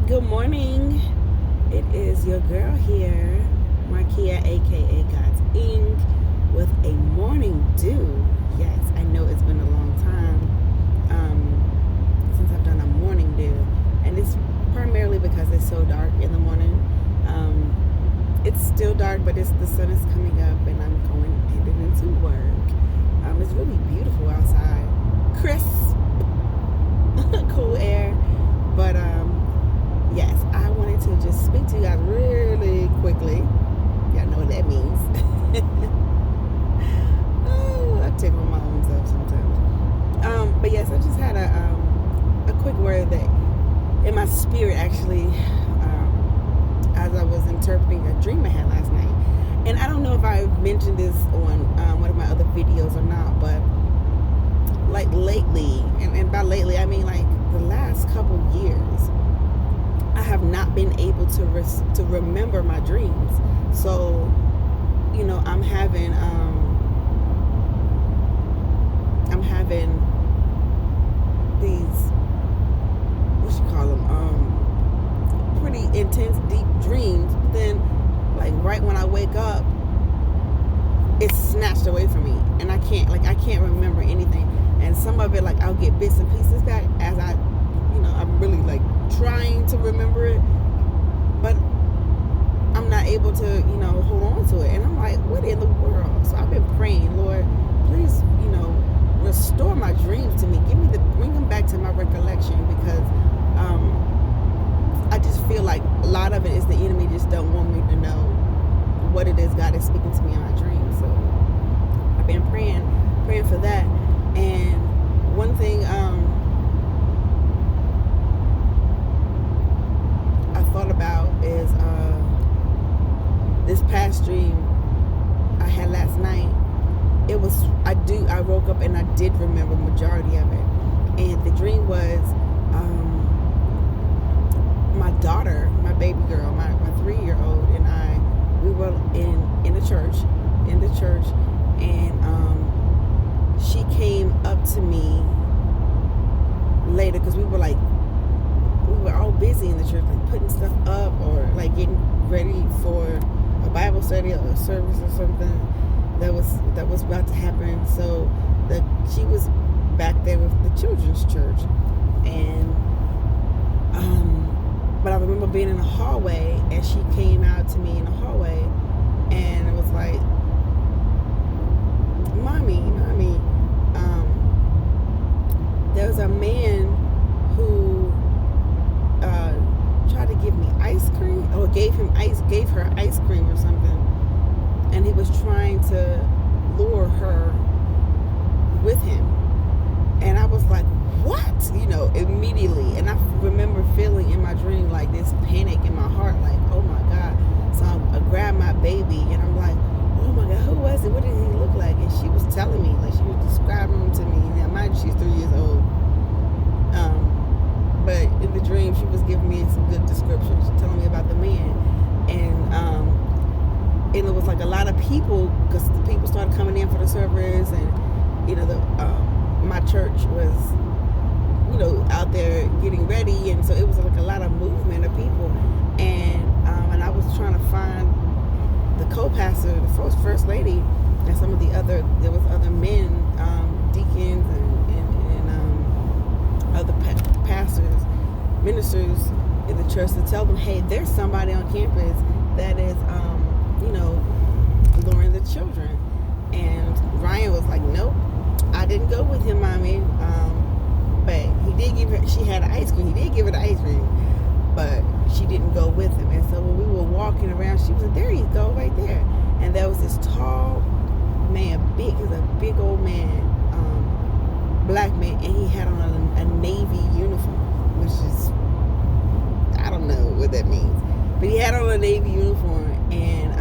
Good morning. It is your girl here, Marquia, aka God's Ink, with a morning dew. Yes, I know it's been a long time since I've done a morning dew, and it's primarily because it's so dark in the morning. It's still dark, but the sun is coming up, and I'm headed into work. It's really beautiful outside, crisp, cool air, but yes, I wanted to just speak to you guys really quickly. Y'all know what that means. Oh, I tickle my own self sometimes. But yes, I just had a quick word that in my spirit actually, as I was interpreting a dream I had last night. And I don't know if I mentioned this on one of my other videos or not, but like lately, and by lately I mean like the last couple years, I have not been able to remember my dreams. So, I'm having these, what you call them, pretty intense, deep dreams. But then, like right when I wake up, it's snatched away from me, and I can't remember anything. And some of it, like I'll get bits and pieces back as I'm really like trying to remember it, but I'm not able to, hold on to it. And I'm like, what in the world? So I've been praying, Lord, please, restore my dreams to me. Bring them back to my recollection, because I just feel like a lot of it is the enemy just don't want me to know what it is God is speaking to me in my dreams. So I've been praying for that. And one thing, thought about is this past dream I had last night. I woke up and I did remember the majority of it. And the dream was my daughter, my baby girl, my 3-year-old, and we were in the church, and she came up to me later, because we were all busy in the church, like putting stuff up or like getting ready for a Bible study or a service or something that was about to happen. So she was back there with the children's church, and but I remember being in the hallway, and she came out to me in the hallway, and it was like, mommy, there's a man who tried to give me ice cream, or gave her ice cream or something, and he was trying to lure her with him. And I was like, what? Immediately. And I remember feeling in my dream like this panic in my heart, like, oh my God. So I grabbed my baby, and I'm like, oh my God, who was it? What did he look like? And she was telling me, like, she was describing him to me. Now, mind you, she's 3 years old. But in the dream, she was giving me some good descriptions, telling me about the man. And it was like a lot of people, because the people started coming in for the service, and my church was out there getting ready, and so it was like a lot of movement of people. And I was trying to find the co-pastor, the first lady, and some of there was other men, deacons and other pastors, ministers in the church, to tell them, hey, there's somebody on campus that is luring the children. And Ryan was like, nope, I didn't go with him, mommy. But he did give her, she had ice cream. He did give her the ice cream, but she didn't go with him. And so when we were walking around, she was like, there you go, right there. And there was this tall man, he was a big old man, black man, and he had on a Navy uniform, which is, I don't know what that means, but he had on a Navy uniform, and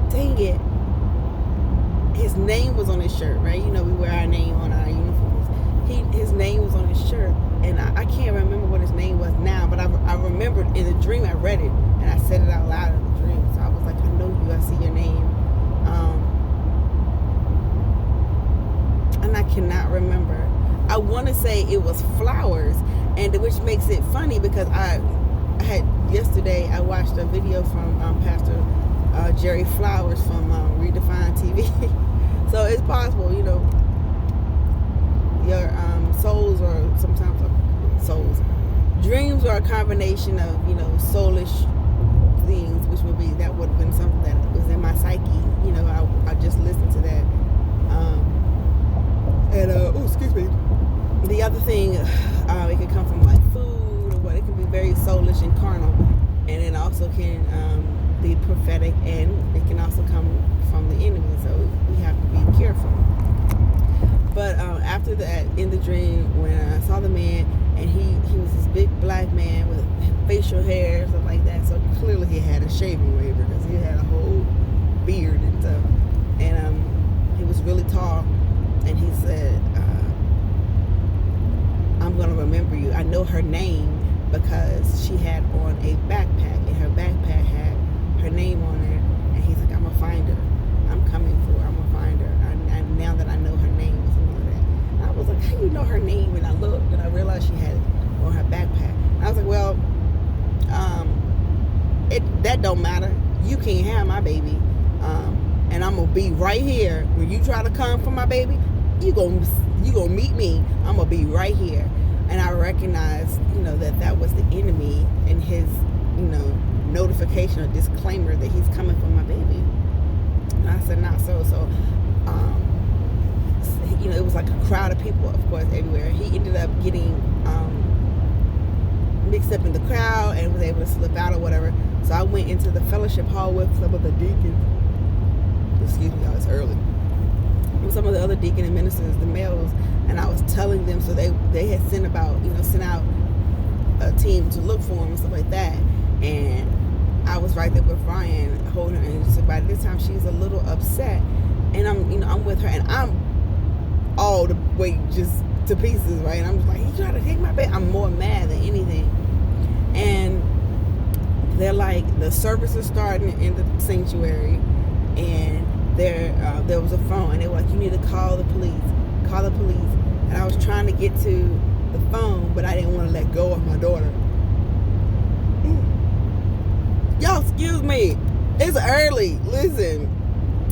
dang it, his name was on his shirt, right? We wear our name on our uniforms. His name was on his shirt, and I can't remember what his name was now, but I remembered in the dream I read it, and I said it out loud in the dream. So I was like, I know you, I see your name, and I cannot remember. I want to say it was Flowers, and which makes it funny because I had yesterday I watched a video from Pastor Jerry Flowers from Redefine TV. So it's possible, your souls, or sometimes souls, dreams are a combination of soulish things, which would have been something that was in my psyche. I just listened to that. Excuse me. The other thing, it can come from like food or what. It can be very soulish and carnal, and it also can be prophetic, and it can also come from the enemy. So we have to be careful. But after that, in the dream, when I saw the man, and he was this big black man with facial hair, stuff like that. So clearly he had a shaving waiver because he had a whole beard and stuff. And he was really tall, and he said, I'm going to remember you. I know her name because she had on a backpack, and her backpack had her name on it. And he's like, I'm going to find her. I'm coming for her. I'm going to find her. Now that I know her name or something like that. And I was like, how do you know her name? And I looked, and I realized she had it on her backpack. And I was like, well, that don't matter. You can't have my baby. And I'm going to be right here. When you try to come for my baby, you gonna meet me. I'm gonna be right here. And I recognized, that was the enemy and his, notification or disclaimer that he's coming for my baby. And I said, not so. So, it was like a crowd of people, of course, everywhere. He ended up getting mixed up in the crowd and was able to slip out or whatever. So I went into the fellowship hall with some of the deacons. Excuse me, y'all, it's early. With some of the other deacon and ministers, the males, and I was telling them, so they had sent out a team to look for him and stuff like that. And I was right there with Ryan holding her, and so by this time she's a little upset, and I'm with her, and I'm all the way just to pieces, right? And I'm just like, he tried to take my baby. I'm more mad than anything. And they're like, the service is starting in the sanctuary, and there was a phone, and they were like, you need to call the police. And I was trying to get to the phone, but I didn't want to let go of my daughter. Y'all, excuse me, it's early. Listen,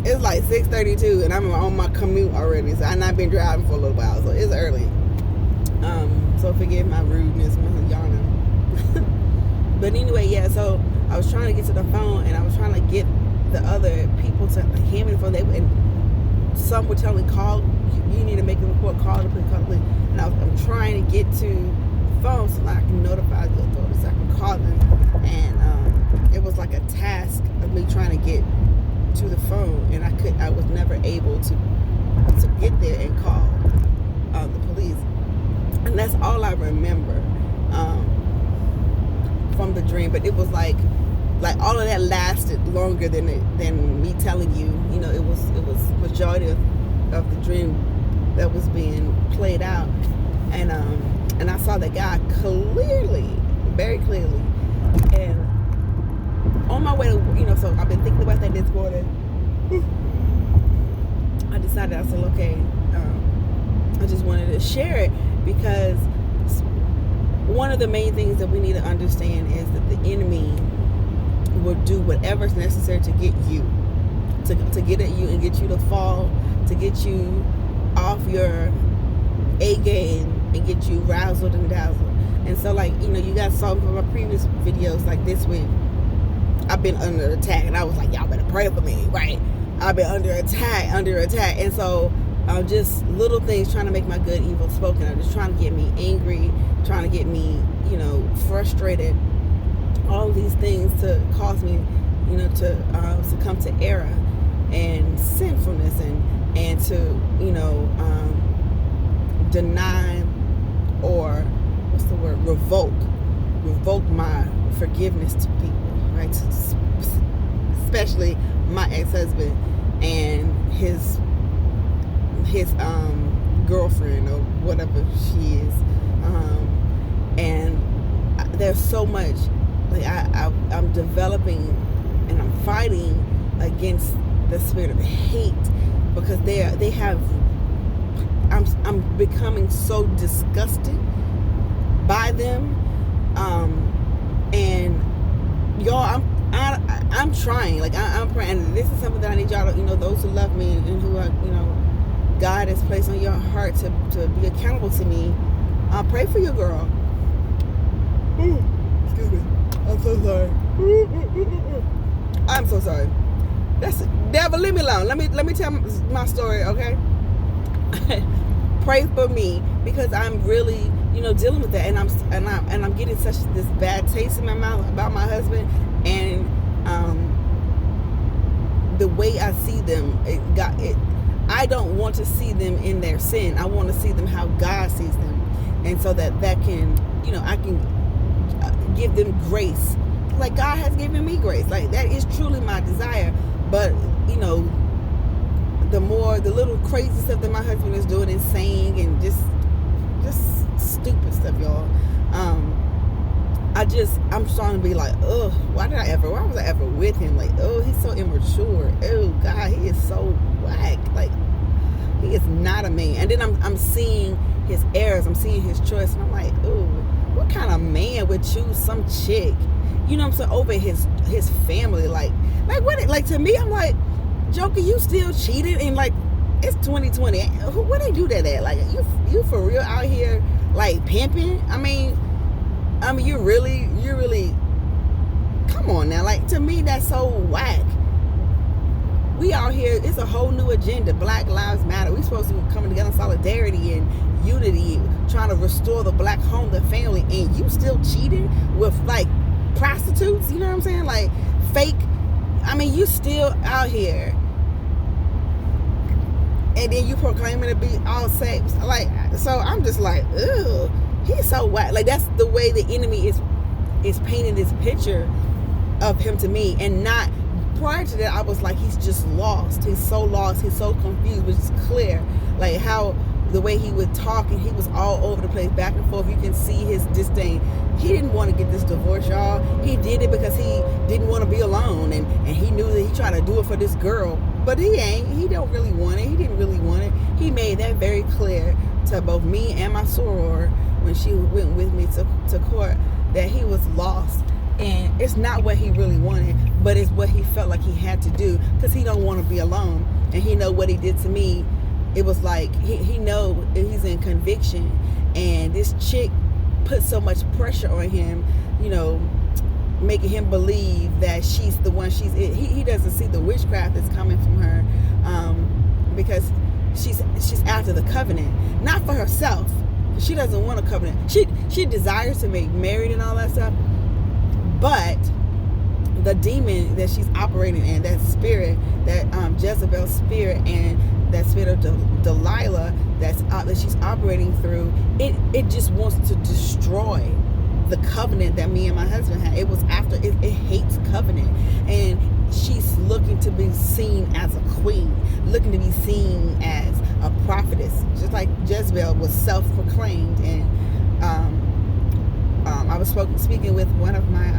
it's like 6:32, and I'm on my commute already, so I've not been driving for a little while, so it's early. So forgive my rudeness, my yawning. But anyway, yeah, so I was trying to get to the phone, and I was trying to get the other people to hand me the phone. And some were telling me, you need to make a report, call the police. And I'm trying to get to the phone so that I can notify the authorities, so I can call them. And it was like a task of me trying to get to the phone, and I was never able to get there and call the police. And that's all I remember from the dream. But it was like all of that lasted longer than me telling you. It was majority of the dream that was being played out, and I saw that guy clearly, very clearly. And on my way to, so I've been thinking about that this morning. I decided, I said, okay, I just wanted to share it, because one of the main things that we need to understand is that the enemy will do whatever's necessary to get you, to get at you and get you to fall, to get you off your A game and get you razzled and dazzled. And so, you guys saw from my previous videos, like this week, I've been under attack, and I was like, y'all better pray for me, right? I've been under attack. And so just little things trying to make my good evil spoken of, just trying to get me angry, trying to get me, frustrated. All these things to cause me, to succumb to error and sinfulness, and to, deny, or what's the word, revoke my forgiveness to people, right? Especially my ex-husband and his girlfriend, or whatever she is. And there's so much. I'm developing, and I'm fighting against the spirit of hate, because I'm becoming so disgusted by them. And y'all, I'm trying. Like I'm praying. And this is something that I need y'all to, those who love me and who are, God has placed on your heart to be accountable to me. Pray for your girl. Ooh, excuse me. I'm so sorry. I'm so sorry. That's devil. Leave me alone. Let me tell my story, okay? Pray for me, because I'm really, dealing with that, and I'm getting such this bad taste in my mouth about my husband, and the way I see them, I don't want to see them in their sin. I want to see them how God sees them, and so that can, I can give them grace, like God has given me grace. Like that is truly my desire. But the little crazy stuff that my husband is doing and saying, and just stupid stuff, y'all. I'm starting to be like, ugh, why was I ever with him? Like, oh, he's so immature. Oh God, he is so whack. Like, he is not a man. And then I'm seeing his errors, I'm seeing his choice, and I'm like, oh, what kind of man would choose some chick, over his family? Like what? Like, to me, I'm like, Joker, you still cheated, and like, it's 2020. Where they do that at? Like, you for real out here, like, pimping? I mean, you really, come on now. Like, to me, that's so whack. We out here, it's a whole new agenda. Black Lives Matter. We supposed to be coming together in solidarity and unity, trying to restore the black home, the family, and you still cheating with, like, prostitutes? You know what I'm saying? Like, fake. I mean, you still out here, and then you proclaiming to be all safe. Like, so I'm just like, ugh, he's so whack. Like, that's the way the enemy is painting this picture of him to me. And not prior to that, I was like, he's just lost. He's so lost. He's so confused, which is clear. Like, how the way he would talk, and he was all over the place, back and forth. You can see his disdain. He didn't want to get this divorce, y'all. He did it because he didn't want to be alone, and he knew that he tried to do it for this girl, but he don't really want it. He didn't really want it. He made that very clear to both me and my soror when she went with me to court, that he was lost. And it's not what he really wanted, but it's what he felt like he had to do, because he don't want to be alone. And he know what he did to me. It was like, he know he's in conviction, and this chick put so much pressure on him, making him believe that she's the one. He doesn't see the witchcraft that's coming from her, because she's after the covenant, not for herself. She doesn't want a covenant. She desires to be married and all that stuff, but the demon that she's operating in, that spirit, that Jezebel spirit, and that spirit of Delilah that she's operating through, it just wants to destroy the covenant that me and my husband had. It was after it hates covenant, and she's looking to be seen as a queen, looking to be seen as a prophetess, just like Jezebel was self-proclaimed. And I was speaking with one of my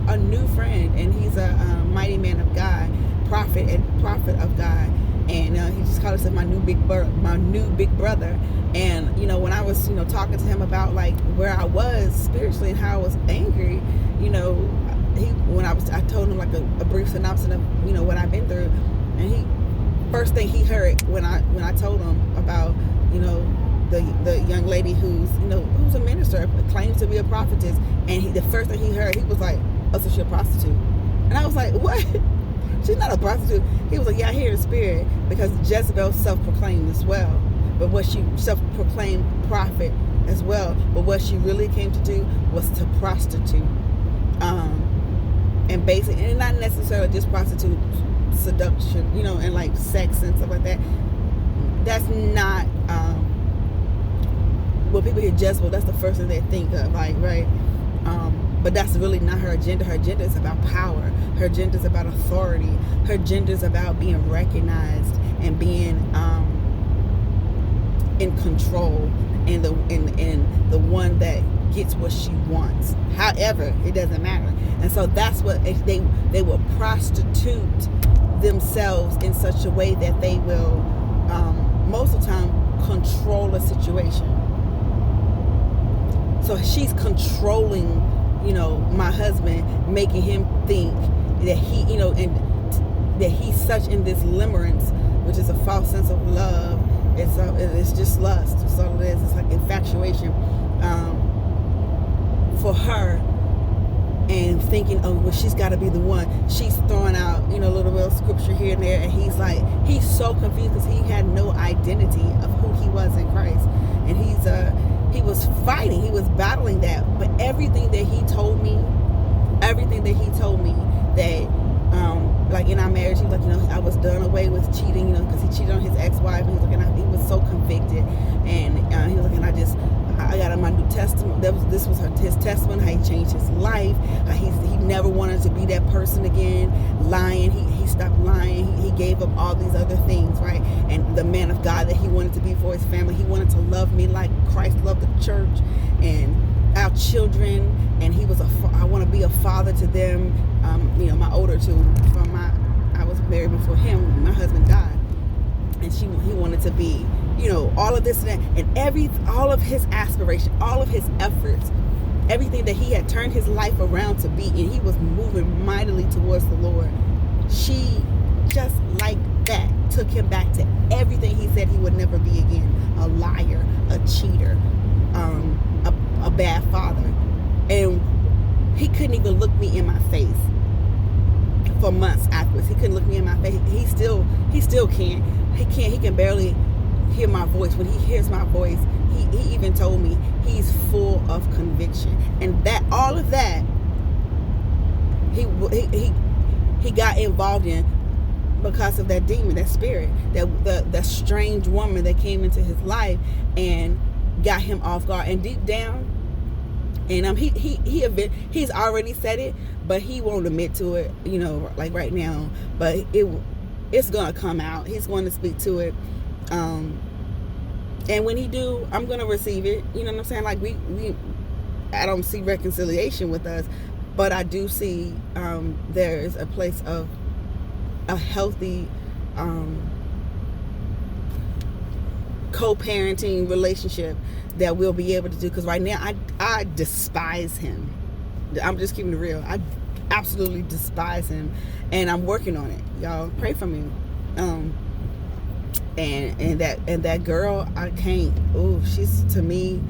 a new friend, and he's a mighty man of God, prophet of God, and he just called himself my new big brother. And when I was talking to him about like where I was spiritually and how I was angry, I told him like a brief synopsis of what I've been through, and first thing he heard when I told him about the young lady who's a minister, claims to be a prophetess, and the first thing he heard, he was like, oh, so she's a prostitute. And I was like, what? She's not a prostitute. He was like, yeah, I hear the spirit, because Jezebel self-proclaimed as well, but what she self-proclaimed prophet as well, but what she really came to do was to prostitute, and basically, and not necessarily just prostitute, seduction, and like sex and stuff like that. That's not when people hear Jezebel, that's the first thing they think of, like, right? But that's really not her agenda. Her agenda is about power. Her agenda is about authority. Her agenda is about being recognized and being in control, and the one that gets what she wants. However, it doesn't matter. And so that's what they will prostitute themselves in such a way that they will most of the time control a situation. So she's controlling, my husband, making him think that he, and that he's such in this limerence, which is a false sense of love. It's just lust. That's all it is. It's like infatuation for her, and thinking, oh, well, she's got to be the one. She's throwing out, a little bit of scripture here and there, and he's so confused because he had no identity of who he was in Christ, and he was fighting, he was battling that. But everything that he told me that, like in our marriage, he was like, I was done away with cheating, because he cheated on his ex-wife, and he was like, and he was so convicted, and he was like, and I got in my New Testament. This was his testimony, how he changed his life, how he never wanted to be that person again, lying. He stopped lying. He gave up all these other things, right? And the man of God that he wanted to be for his family, he wanted to love me like Christ loved the church and our children. And I want to be a father to them. My older two, I was married before him. My husband died, and he wanted to be, all of this and that, and all of his aspiration, all of his efforts, everything that he had turned his life around to be, and he was moving mightily towards the Lord. She, just like that, took him back to everything he said he would never be again: a liar, a cheater, a bad father. And he couldn't even look me in my face for months afterwards. He couldn't look me in my face. He still can't. He can barely hear my voice. When he hears my voice, he even told me he's full of conviction, and that all of that he got involved in because of that demon, that spirit, that strange woman that came into his life and got him off guard. And deep down, and he's already said it, but he won't admit to it, like right now. But it's gonna come out. He's going to speak to it. And when he do, I'm going to receive it. You know what I'm saying? Like I don't see reconciliation with us, but I do see there is a place of a healthy co-parenting relationship that we'll be able to do. Because right now I despise him. I'm just keeping it real. I absolutely despise him, and I'm working on it. Y'all pray for me. And that girl, I can't. Oh, she's, to me,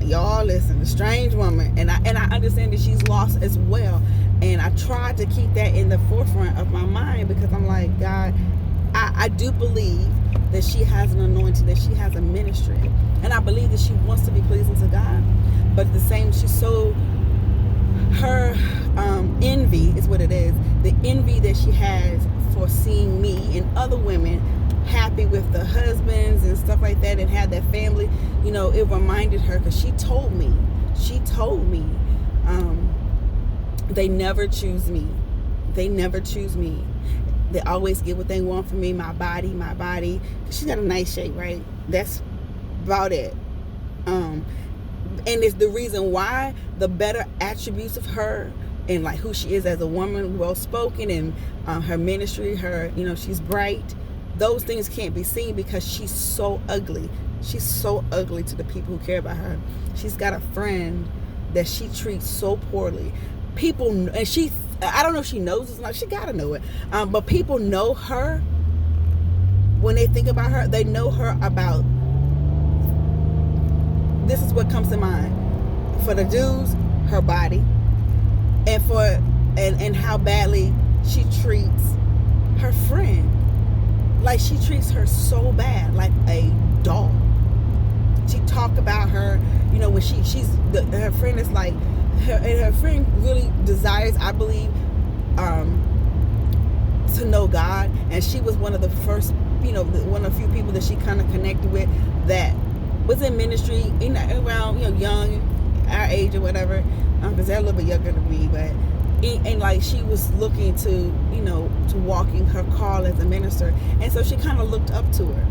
y'all listen, a strange woman, and I understand that she's lost as well. And I tried to keep that in the forefront of my mind, because I'm like, God, I do believe that she has an anointing, that she has a ministry, and I believe that she wants to be pleasing to God. But the same, her envy is what it is. The envy that she has for seeing me and other women happy with the husbands and stuff like that, and had that family, it reminded her, because she told me they never choose me. They always get what they want from me. My body. She's got a nice shape, right? That's about it. And it's the reason why the better attributes of her, and like who she is as a woman, well-spoken, and her ministry, her, she's bright. Those things can't be seen because she's so ugly. She's so ugly to the people who care about her. She's got a friend that she treats so poorly. People, and I don't know if she knows this or not. She gotta know it. But people know her. When they think about her, they know her about, this is what comes to mind. For the Jews, her body. And how badly she treats her friend. Like, she treats her so bad, like a dog. She talk about her, when her friend is like, her friend really desires, I believe, to know God. And she was one of the first, one of the few people that she kind of connected with that was in ministry, around, young, our age or whatever, because they're a little bit younger than me, but and like she was looking to to walking her call as a minister, and so she kind of looked up to her.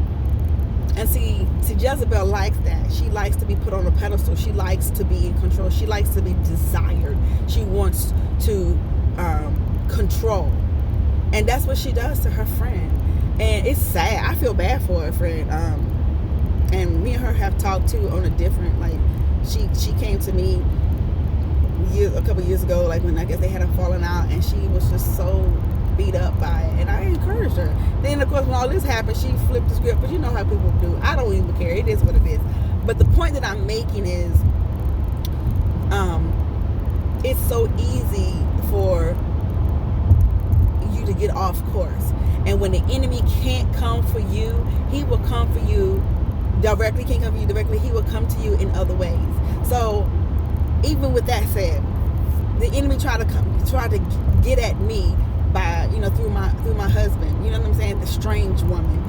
And see Jezebel likes that. She likes to be put on a pedestal. She likes to be in control. She likes to be desired. She wants to control, and that's what she does to her friend. And it's sad. I feel bad for her friend. And me and her have talked too on a different, like, she came to me a couple years ago, like when I guess they had a falling out, and she was just so beat up by it, and I encouraged her. Then of course when all this happened, she flipped the script, but you know how people do. I don't even care. It is what it is. But the point that I'm making is, it's so easy for you to get off course, and when the enemy can't come for you, he will come for you directly. Can't come for you directly, he will come to you in other ways. So even with that said, the enemy tried to get at me by, through my husband, you know what I'm saying, the strange woman,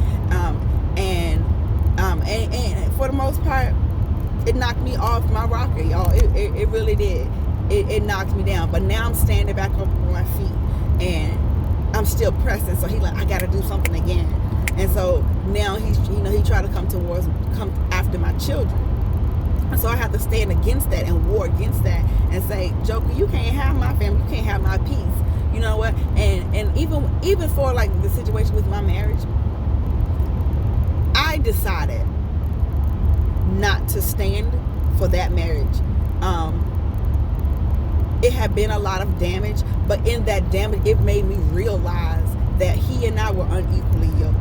and for the most part, it knocked me off my rocker, y'all. It really did. It knocked me down. But now I'm standing back up on my feet, and I'm still pressing. So he like, I got to do something again. And so now he tried to come after my children. And so I have to stand against that and war against that and say, Joker, you can't have my family. You can't have my peace. You know what? And even for like the situation with my marriage, I decided not to stand for that marriage. It had been a lot of damage, but in that damage, it made me realize that he and I were unequally yoked.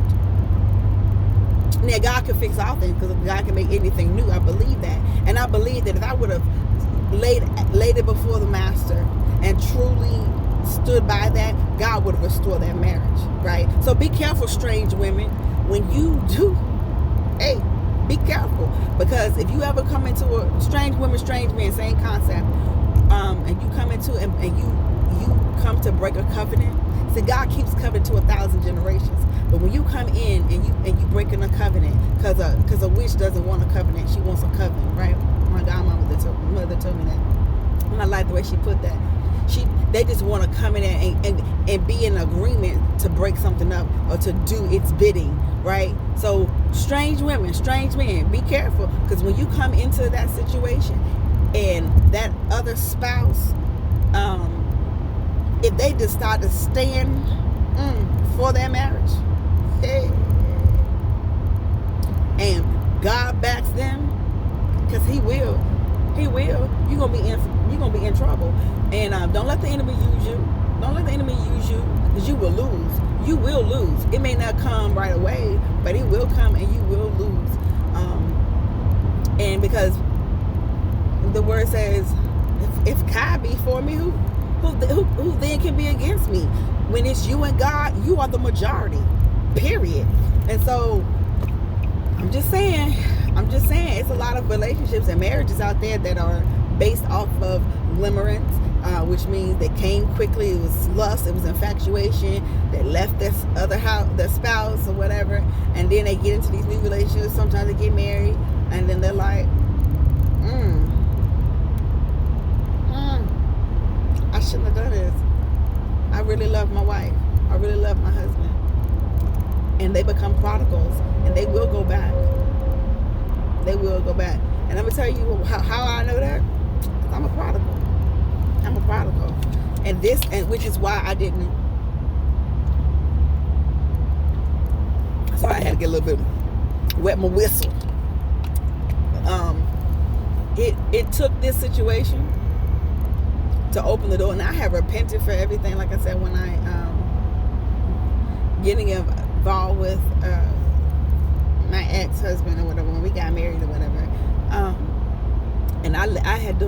Now, God can fix all things because God can make anything new. I believe that. And I believe that if I would have laid it before the master and truly stood by that, God would have restored that marriage, right? So be careful, strange women. When you do, hey, be careful. Because if you ever come into a strange woman, strange man, same concept, and you come into and you come to break a covenant. See, God keeps covenant to 1,000 generations. But when you come in and you break in a covenant, because a witch doesn't want a covenant, she wants a covenant, right? My godmother told me that, and I like the way she put that. They just want to come in and be in agreement to break something up or to do its bidding, right? So strange women, strange men, be careful, because when you come into that situation and that other spouse, if they decide to stand for their marriage, hey, and God backs them, because He will. You're gonna be in trouble. And don't let the enemy use you. Don't let the enemy use you, because you will lose. You will lose. It may not come right away, but it will come, and you will lose. And because the word says, if God be for me, who then can be against me? When it's you and God, you are the majority, period. And so I'm just saying it's a lot of relationships and marriages out there that are based off of limerence, which means they came quickly. It was lust, it was infatuation. They left their spouse or whatever, and then they get into these new relationships. Sometimes they get married, and then they're like, I shouldn't have done this. I really love my wife. I really love my husband. And they become prodigals, and they will go back. They will go back. And I'm going to tell you how I know that. Because I'm a prodigal. I'm a prodigal. And which is why I didn't. So I had to get a little bit, wet my whistle. It took this situation to open the door. And I have repented for everything. Like I said, when I getting involved with my ex-husband or whatever, when we got married or whatever, and I had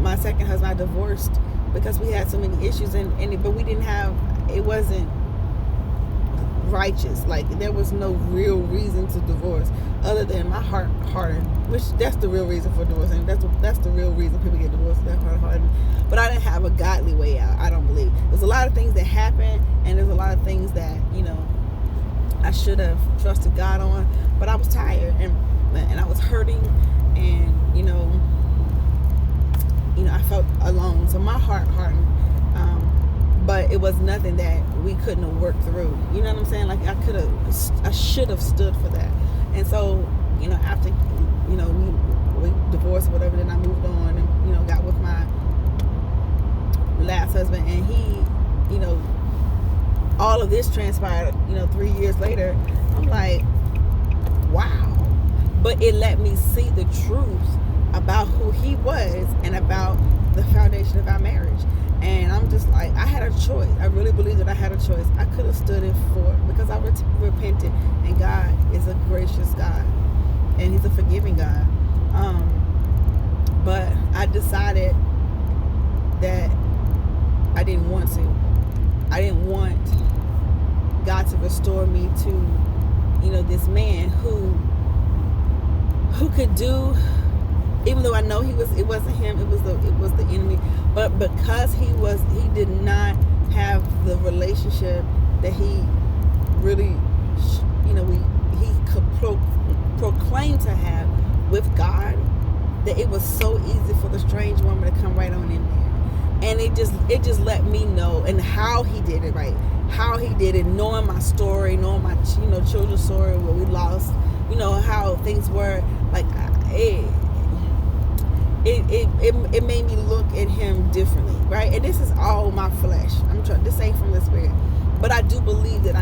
my second husband I divorced because we had so many issues, but we didn't have, it wasn't righteous. Like, there was no real reason to divorce other than my heart hardened, which that's the real reason for divorce, and that's the real reason people get divorced, their heart hardened. But I didn't have a godly way out. I don't believe. There's a lot of things that happen, and there's a lot of things that I should have trusted God on, but I was tired and I was hurting, and I felt alone. So my heart hardened. But it was nothing that we couldn't have worked through. You know what I'm saying? Like, I should have stood for that. And so, after, we divorced or whatever, then I moved on and, got with my last husband. And he, all of this transpired, 3 years later. I'm like, wow. But it let me see the truth about who he was and about the foundation of our marriage. And I'm just like, I had a choice. I really believe that I had a choice. I could have stood in for it because I repented, and God is a gracious God, and he's a forgiving God. But I decided that I didn't want to. I didn't want God to restore me to, this man who could do, even though I know it wasn't him, it was the enemy, but because he did not have the relationship that he really, he could proclaim to have with God, that it was so easy for the strange woman to come right on in there. And it just let me know, and how he did it, right? How he did it, knowing my story, knowing my children's story, where we lost, how things were. Like it made me look at him differently, right? And this is all my flesh. This ain't from the Spirit, but I do believe that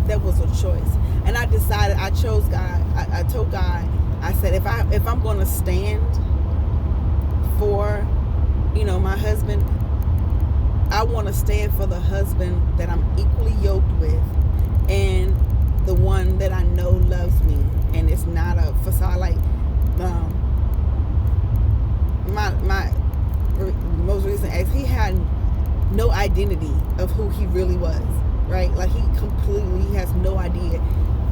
that was a choice, and I decided I chose God. I told God, I said, if I'm going to stand for, my husband, I want to stand for the husband that I'm equally yoked with, and the one that I know loves me, and it's not a facade. Like my most recent ex, he had no identity of who he really was, right? Like he has no idea.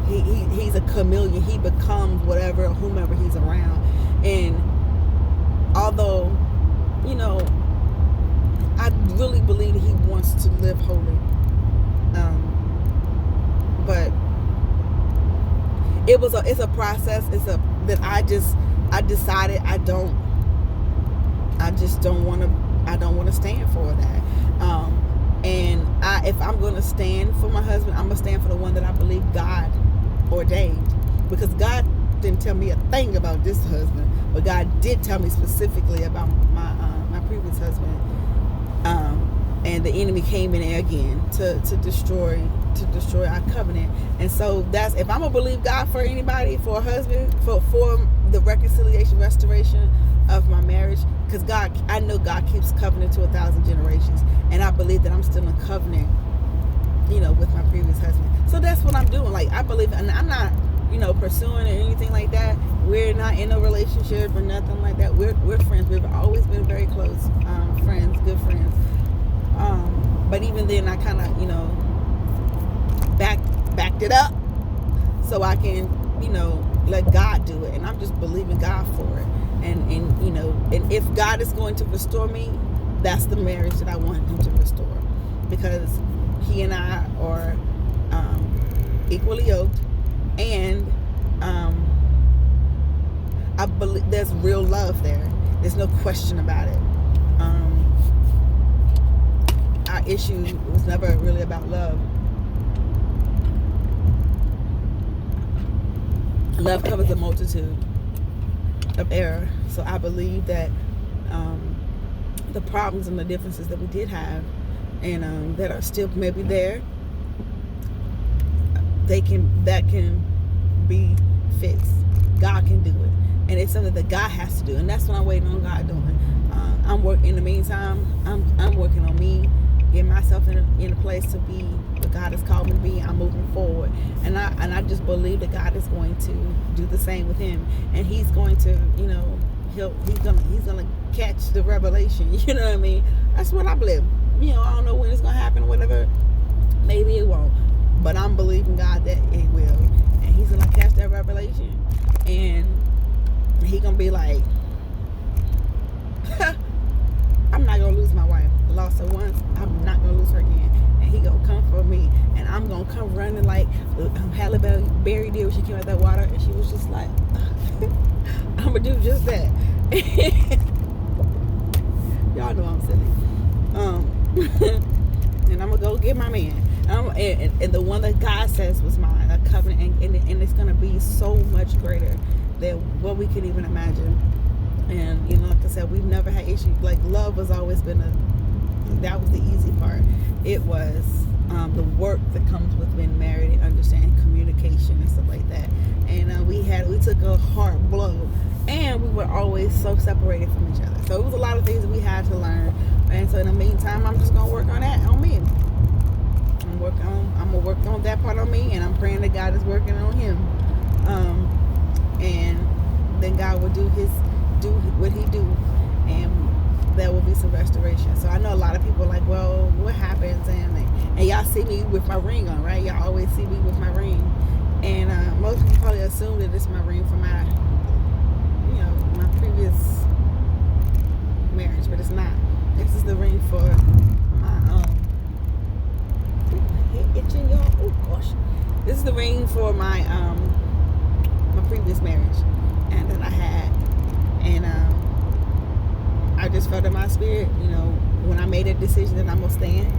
He's a chameleon. He becomes whatever, whomever he's around. And although, I really believe that he wants to live holy, but it's a process. That I decided I don't want to stand for that. And if I'm going to stand for my husband, I'm going to stand for the one that I believe God ordained, because God didn't tell me a thing about this husband, but God did tell me specifically about my previous husband. And the enemy came in there again to destroy our covenant. And so that's, if I'm gonna believe God for anybody, for a husband, for the reconciliation, restoration of my marriage, because I know God keeps covenant to 1,000 generations, and I believe that I'm still in covenant, with my previous husband. So that's what I'm doing. Like, I believe, and I'm not, pursuing or anything like that. We're not in a relationship or nothing like that. We're friends. We've always been very close, friends, good friends. But even then, I kind of, backed it up so I can, let God do it. And I'm just believing God for it. And if God is going to restore me, that's the marriage that I want him to restore, because he and I are equally yoked, and I believe there's real love there. There's no question about it. Our issue was never really about love. Love covers a multitude of error. So I believe that the problems and the differences that we did have, and that are still maybe there, that can be fixed. God can do it, and it's something that God has to do, and that's what I'm waiting on God doing. I'm working. In the meantime, I'm working on me, getting myself in a place to be what God has called me to be. I'm moving forward, and I just believe that God is going to do the same with him, and he's going to, he's gonna catch the revelation. You know what I mean? That's what I believe. I don't know when it's gonna happen or whatever. Maybe it won't, but I'm believing God that it will, and he's gonna catch that revelation, and he gonna be like, I'm not gonna lose my wife. I lost her once, I'm not gonna lose her again. And he gonna come for me, and I'm gonna come running like Halle Berry did when she came out of that water, and she was just like, I'm gonna do just that. Y'all know I'm silly. And I'm gonna go get my man. And the one that God says was mine, a covenant, and it's gonna be so much greater than what we could even imagine. And like I said, we've never had issues. Like, love has always been that was the easy part. It was the work that comes with being married and understanding communication and stuff like that. And we took a hard blow, and we were always so separated from each other. So it was a lot of things that we had to learn. And so in the meantime, I'm just gonna work on that on me. I'm gonna work on that part on me, and I'm praying that God is working on him. And then God will do what he do, and there will be some restoration. So I know a lot of people are like, well, what happens? And y'all see me with my ring on, right? Y'all always see me with my ring. And most people probably assume that it's my ring for my previous marriage, but it's not. This is the ring for my itching, y'all. Oh gosh. This is the ring for my previous marriage, and that I had. And I just felt in my spirit, when I made a decision that I'm gonna stand,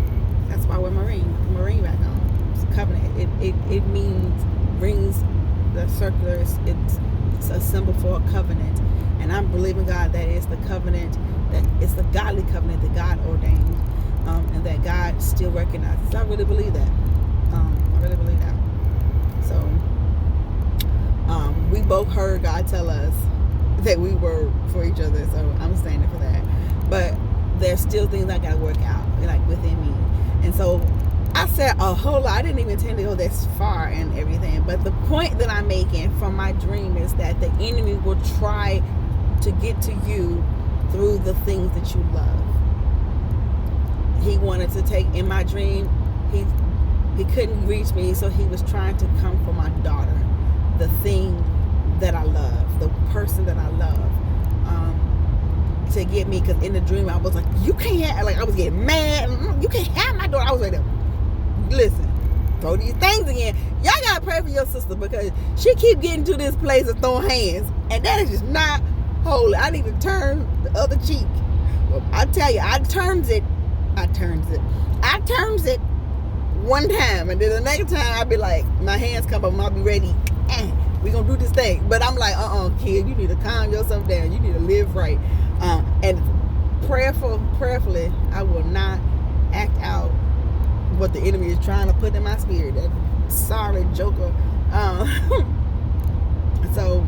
that's why I wear my ring back on. It's a covenant. It means rings, the circular, it's a symbol for a covenant. And I'm believing God that it's the covenant, that it's the godly covenant that God ordained, and that God still recognizes. I really believe that. So we both heard God tell us that we were for each other, so I'm standing for that. But there's still things I gotta work out, like within me. And so I said a whole lot. I didn't even intend to go this far and everything. But the point that I'm making from my dream is that the enemy will try to get to you through the things that you love. He wanted to take, in my dream, he couldn't reach me, so he was trying to come for my daughter, the thing that I love, the person that I love, to get me. Because in the dream I was like, you can't have, like I was getting mad, you can't have my daughter. I was like, listen, throw these things again. Y'all gotta pray for your sister, because she keep getting to this place of throwing hands, and that is just not holy. I need to turn the other cheek. Well, I tell you, I turns it one time, and then the next time I be like, my hands come up and I'll be ready. We gonna do this thing. But I'm like, kid, you need to calm yourself down. You need to live right. And prayerfully, I will not act out what the enemy is trying to put in my spirit. That sorry joker. So,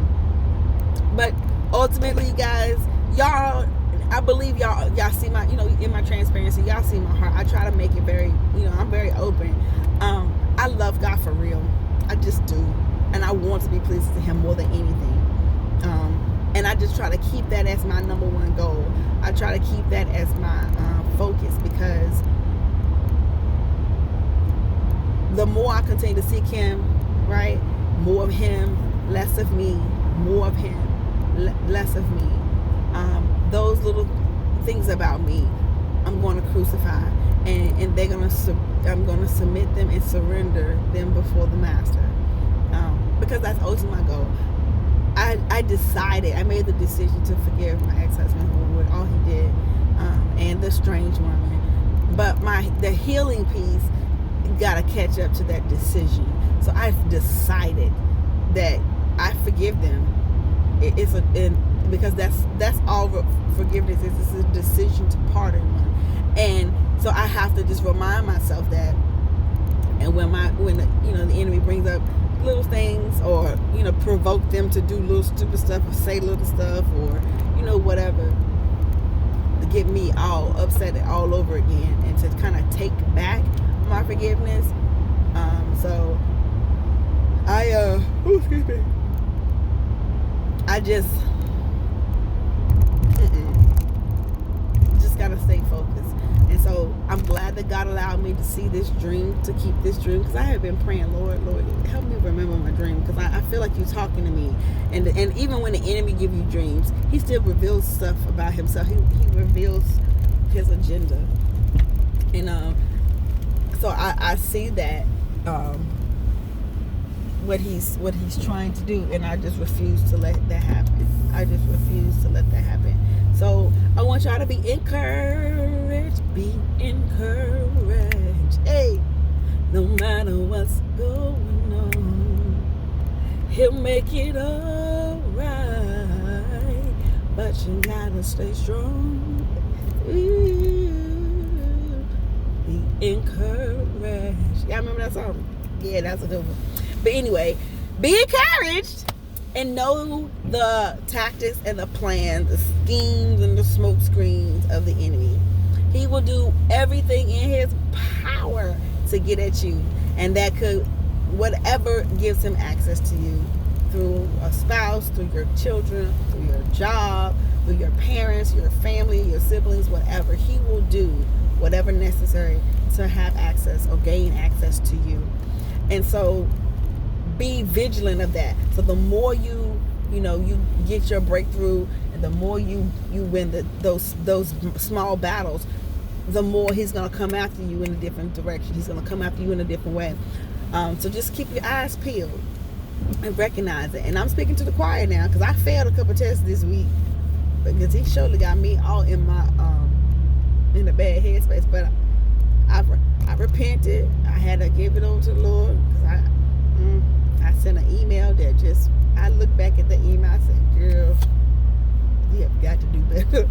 but ultimately, you guys, y'all, I believe y'all see my, in my transparency, y'all see my heart. I try to make it very, I'm very open. I love God for real. I just do. And I want to be pleasing to him more than anything. And I just try to keep that as my number one goal. I try to keep that as my focus, because the more I continue to seek him, right, more of him, less of me, more of him, less of me. Those little things about me, I'm going to crucify, and I'm going to submit them and surrender them before the master, because that's ultimately my goal. I made the decision to forgive my ex-husband for all he did, and the strange woman. But the healing piece got to catch up to that decision. So I've decided that I forgive them. Because that's all forgiveness is. It's a decision to pardon one. And so I have to just remind myself that. And when the enemy brings up little things, or provoke them to do little stupid stuff, or say little stuff, or whatever, to get me all upset all over again, and to kind of take back my forgiveness. So I just gotta stay focused. And so I'm glad that God allowed me to see this dream, to keep this dream, because I have been praying, Lord, help me remember my dream, because I feel like you're talking to me. And even when the enemy gives you dreams, he still reveals stuff about himself. He reveals his agenda. And so I see that what he's trying to do, and I just refuse to let that happen. So I want y'all to be encouraged. Hey, no matter what's going on, he'll make it all right. But you gotta stay strong. Ooh, Be encouraged. Y'all remember that song? Yeah, that's a good one. But anyway, be encouraged and know the tactics and the plans, the schemes and the smoke screens of the enemy. He will do everything in his power to get at you. And that could, whatever gives him access to you, through a spouse, through your children, through your job, through your parents, your family, your siblings, whatever. He will do whatever necessary to have access or gain access to you. And so be vigilant of that. So the more you get your breakthrough, and the more you win those small battles, the more he's going to come after you in a different direction. He's going to come after you in a different way. So just keep your eyes peeled and recognize it. And I'm speaking to the choir now, because I failed a couple tests this week, because he surely got me all in my in a bad headspace. But I repented. I had to give it over to the Lord, because I sent an email that just, I looked back at the email, I said, girl, you have got to do better.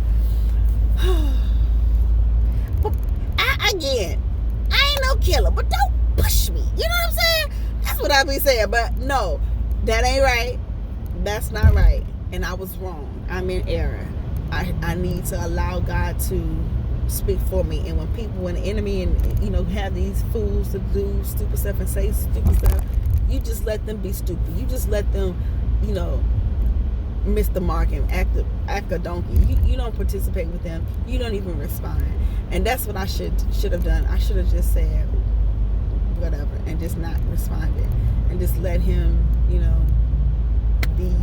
But I ain't no killer, but don't push me. You know what I'm saying? That's what I be saying. But no, that ain't right. That's not right. And I was wrong. I'm in error. I need to allow God to speak for me. And when the enemy and have these fools to do stupid stuff and say stupid stuff, you just let them be stupid. You just let them, miss the mark and act a donkey. You don't participate with them. You don't even respond. And that's what I should have done. I should have just said whatever and just not responded and just let him, be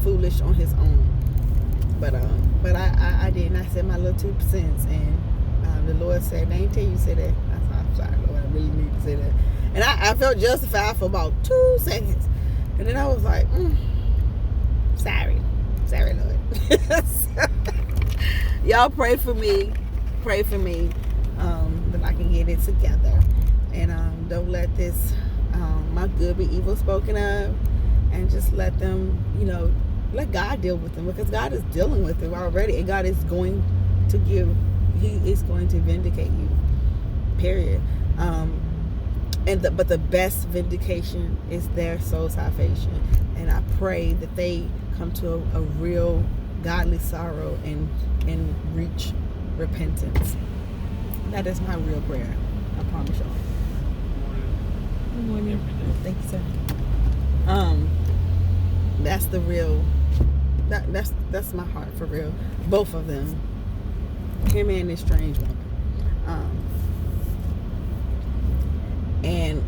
foolish on his own. But I didn't. I said my little 2 cents, and the Lord said, "I ain't tell you to say that." I said, "I'm sorry, Lord. I really need to say that." And I felt justified for about 2 seconds, and then I was like, "Sorry, Lord." Y'all pray for me that I can get it together, and don't let this my good be evil spoken of, and just let them, let God deal with them, because God is dealing with them already, and God is going to He is going to vindicate you. Period. But the best vindication is their soul salvation, and I pray that they come to a real godly sorrow and reach repentance. That is my real prayer. I promise y'all. Good morning. Thank you, sir. That's the real. That's my heart for real. Both of them, him and this strange woman.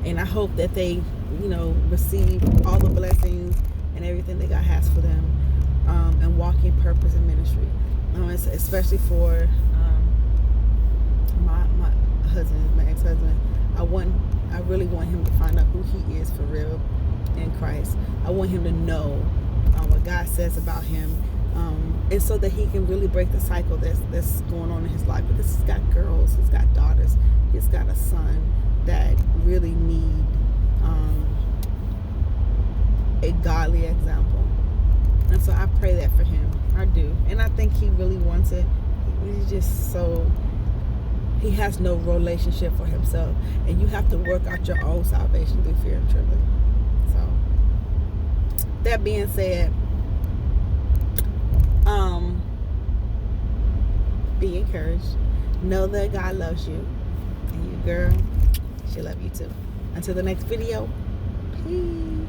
And I hope that they, receive all the blessings and everything that God has for them, and walk in purpose and ministry. Especially for my husband, my ex-husband. I really want him to find out who he is for real in Christ. I want him to know what God says about him, and so that he can really break the cycle that's going on in his life. Because he's got girls, he's got daughters, he's got a son that really need a godly example. And so I pray that for him. I do. And I think he really wants it. He's just so, he has no relationship for himself. And you have to work out your own salvation through fear and trembling. So, that being said, be encouraged. Know that God loves you. And you, girl, she love you too. Until the next video, peace.